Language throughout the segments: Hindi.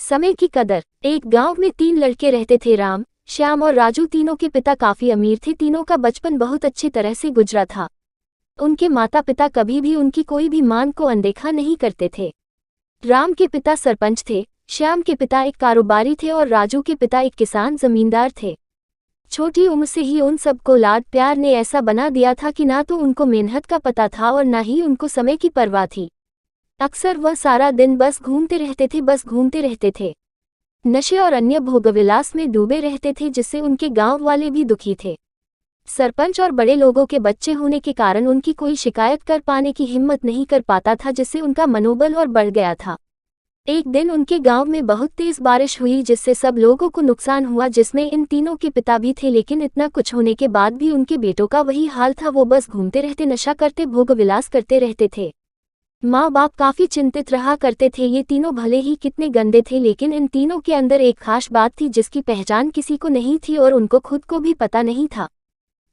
समय की कदर। एक गांव में 3 लड़के रहते थे, राम, श्याम और राजू। तीनों के पिता काफी अमीर थे। तीनों का बचपन बहुत अच्छी तरह से गुजरा था। उनके माता पिता कभी भी उनकी कोई भी मांग को अनदेखा नहीं करते थे। राम के पिता सरपंच थे, श्याम के पिता एक कारोबारी थे और राजू के पिता एक किसान जमींदार थे। छोटी उम्र से ही उन सबको लाड प्यार ने ऐसा बना दिया था कि ना तो उनको मेहनत का पता था और ना ही उनको समय की परवाह थी। अक्सर वह सारा दिन बस घूमते रहते थे। नशे और अन्य भोगविलास में डूबे रहते थे, जिससे उनके गांव वाले भी दुखी थे। सरपंच और बड़े लोगों के बच्चे होने के कारण उनकी कोई शिकायत कर पाने की हिम्मत नहीं कर पाता था, जिससे उनका मनोबल और बढ़ गया था। एक दिन उनके गांव में बहुत तेज बारिश हुई, जिससे सब लोगों को नुकसान हुआ, जिसमें इन तीनों के पिता भी थे। लेकिन इतना कुछ होने के बाद भी उनके बेटों का वही हाल था। वो बस घूमते रहते, नशा करते, भोगविलास करते रहते थे। माँ बाप काफी चिंतित रहा करते थे। ये तीनों भले ही कितने गंदे थे, लेकिन इन तीनों के अंदर एक खास बात थी जिसकी पहचान किसी को नहीं थी और उनको खुद को भी पता नहीं था।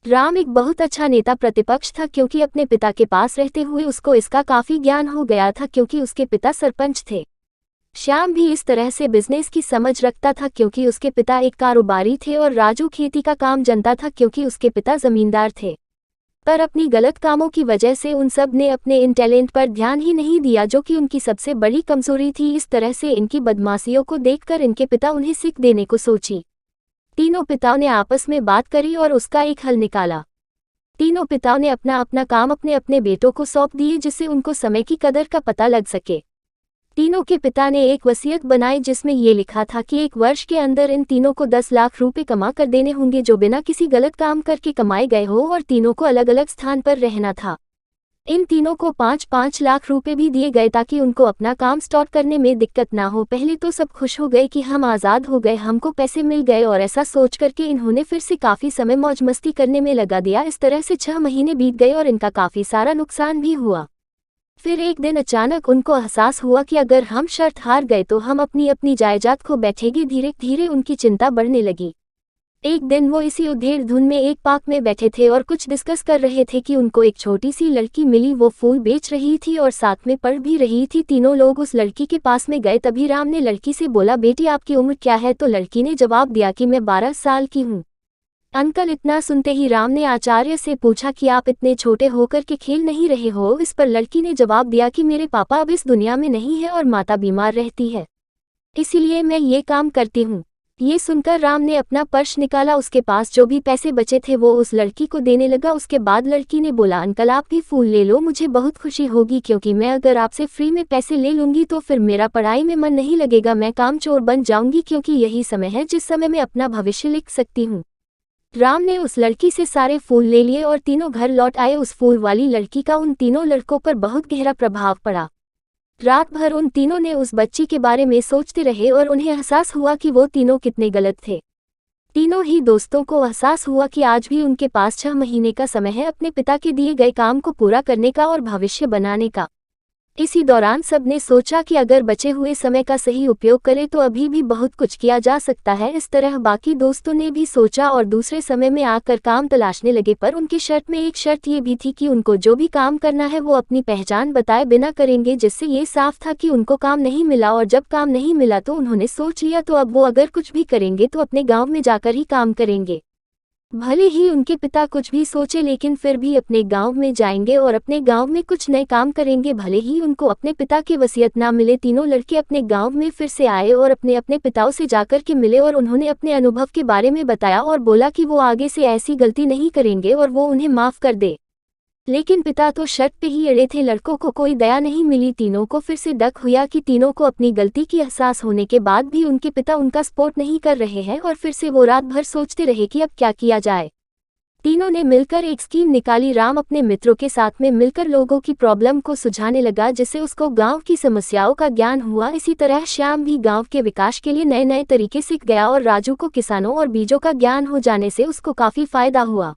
राम एक बहुत अच्छा नेता प्रतिपक्ष था, क्योंकि अपने पिता के पास रहते हुए उसको इसका काफी ज्ञान हो गया था, क्योंकि उसके पिता सरपंच थे। श्याम भी इस तरह से बिजनेस की समझ रखता था, क्योंकि उसके पिता एक कारोबारी थे। और राजू खेती का काम जानता था, क्योंकि उसके पिता जमींदार थे। पर अपनी गलत कामों की वजह से उन सब ने अपने इन टैलेंट पर ध्यान ही नहीं दिया, जो कि उनकी सबसे बड़ी कमजोरी थी। इस तरह से इनकी बदमाशियों को देखकर इनके पिता उन्हें सीख देने को सोची। तीनों पिताओं ने आपस में बात करी और उसका एक हल निकाला। तीनों पिताओं ने अपना अपना काम अपने अपने बेटों को सौंप दिए, जिससे उनको समय की कदर का पता लग सके। तीनों के पिता ने एक वसीयत बनाई, जिसमें ये लिखा था कि 1 वर्ष के अंदर इन तीनों को 10 लाख रुपए कमा कर देने होंगे, जो बिना किसी गलत काम करके कमाए गए हो। और तीनों को अलग अलग स्थान पर रहना था। इन तीनों को 5-5 लाख रुपए भी दिए गए, ताकि उनको अपना काम स्टार्ट करने में दिक्कत ना हो। पहले तो सब खुश हो गए कि हम आज़ाद हो गए, हमको पैसे मिल गए, और ऐसा सोच करके इन्होंने फिर से काफ़ी समय मौज मस्ती करने में लगा दिया। इस तरह से 6 महीने बीत गए और इनका काफ़ी सारा नुकसान भी हुआ। फिर एक दिन अचानक उनको एहसास हुआ कि अगर हम शर्त हार गए तो हम अपनी अपनी जायदाद खो बैठेंगे। धीरे धीरे उनकी चिंता बढ़ने लगी। एक दिन वो इसी उधेड़ धुन में एक पार्क में बैठे थे और कुछ डिस्कस कर रहे थे कि उनको एक छोटी सी लड़की मिली। वो फूल बेच रही थी और साथ में पढ़ भी रही थी। तीनों लोग उस लड़की के पास में गए। तभी राम ने लड़की से बोला, बेटी आपकी उम्र क्या है? तो लड़की ने जवाब दिया कि मैं 12 साल की हूँ। अंकल, इतना सुनते ही राम ने आचार्य से पूछा कि आप इतने छोटे होकर के खेल नहीं रहे हो? इस पर लड़की ने जवाब दिया कि मेरे पापा अब इस दुनिया में नहीं है और माता बीमार रहती है, इसीलिए मैं ये काम करती हूँ। ये सुनकर राम ने अपना पर्स निकाला। उसके पास जो भी पैसे बचे थे वो उस लड़की को देने लगा। उसके बाद लड़की ने बोला, अंकल आप भी फूल ले लो, मुझे बहुत खुशी होगी, क्योंकि मैं अगर आपसे फ्री में पैसे ले लूंगी तो फिर मेरा पढ़ाई में मन नहीं लगेगा, मैं कामचोर बन जाऊंगी, क्योंकि यही समय है जिस समय मैं अपना भविष्य लिख सकती हूँ। राम ने उस लड़की से सारे फूल ले लिए और तीनों घर लौट आए। उस फूल वाली लड़की का उन तीनों लड़कों पर बहुत गहरा प्रभाव पड़ा। रात भर उन तीनों ने उस बच्ची के बारे में सोचते रहे और उन्हें एहसास हुआ कि वो तीनों कितने गलत थे। तीनों ही दोस्तों को एहसास हुआ कि आज भी उनके पास 6 महीने का समय है अपने पिता के दिए गए काम को पूरा करने का और भविष्य बनाने का। इसी दौरान सबने सोचा कि अगर बचे हुए समय का सही उपयोग करें तो अभी भी बहुत कुछ किया जा सकता है। इस तरह बाकी दोस्तों ने भी सोचा और दूसरे समय में आकर काम तलाशने लगे। पर उनकी शर्त में एक शर्त ये भी थी कि उनको जो भी काम करना है वो अपनी पहचान बताए बिना करेंगे, जिससे ये साफ था कि उनको काम नहीं मिला। और जब काम नहीं मिला तो उन्होंने सोच लिया तो अब वो अगर कुछ भी करेंगे तो अपने गाँव में जाकर ही काम करेंगे। भले ही उनके पिता कुछ भी सोचे, लेकिन फिर भी अपने गांव में जाएंगे और अपने गांव में कुछ नए काम करेंगे, भले ही उनको अपने पिता की वसीयत ना मिले। तीनों लड़के अपने गांव में फिर से आए और अपने अपने पिताओं से जाकर के मिले और उन्होंने अपने अनुभव के बारे में बताया और बोला कि वो आगे से ऐसी गलती नहीं करेंगे और वो उन्हें माफ कर दे। लेकिन पिता तो शर्त पे ही अड़े थे। लड़कों को कोई दया नहीं मिली। तीनों को फिर से डक हुआ कि तीनों को अपनी गलती की एहसास होने के बाद भी उनके पिता उनका सपोर्ट नहीं कर रहे हैं, और फिर से वो रात भर सोचते रहे कि अब क्या किया जाए। तीनों ने मिलकर एक स्कीम निकाली। राम अपने मित्रों के साथ में मिलकर लोगों की प्रॉब्लम को सुझाने लगा, जिससे उसको गांव की समस्याओं का ज्ञान हुआ। इसी तरह श्याम भी गांव के विकास के लिए नए नए तरीके सीख गया और राजू को किसानों और बीजों का ज्ञान हो जाने से उसको काफी फायदा हुआ।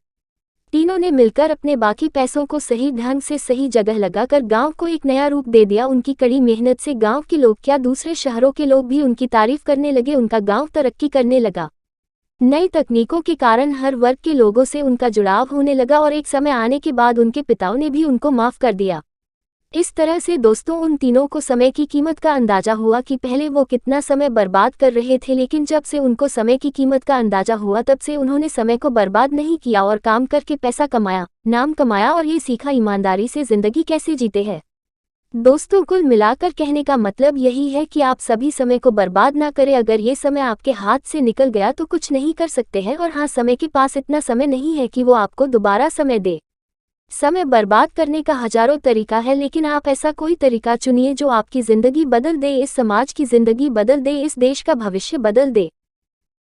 तीनों ने मिलकर अपने बाकी पैसों को सही ढंग से सही जगह लगाकर गांव को एक नया रूप दे दिया। उनकी कड़ी मेहनत से गांव के लोग क्या, दूसरे शहरों के लोग भी उनकी तारीफ करने लगे। उनका गांव तरक्की करने लगा। नई तकनीकों के कारण हर वर्ग के लोगों से उनका जुड़ाव होने लगा और एक समय आने के बाद उनके पिताओं ने भी उनको माफ कर दिया। इस तरह से दोस्तों उन तीनों को समय की कीमत का अंदाजा हुआ कि पहले वो कितना समय बर्बाद कर रहे थे, लेकिन जब से उनको समय की कीमत का अंदाजा हुआ तब से उन्होंने समय को बर्बाद नहीं किया और काम करके पैसा कमाया, नाम कमाया और ये सीखा ईमानदारी से जिंदगी कैसे जीते हैं। दोस्तों कुल मिलाकर कहने का मतलब यही है कि आप सभी समय को बर्बाद ना करें। अगर ये समय आपके हाथ से निकल गया तो कुछ नहीं कर सकते हैं, और हाँ, समय के पास इतना समय नहीं है कि वो आपको दोबारा समय दे। समय बर्बाद करने का हजारों तरीका है, लेकिन आप ऐसा कोई तरीका चुनिए जो आपकी जिंदगी बदल दे, इस समाज की जिंदगी बदल दे, इस देश का भविष्य बदल दे।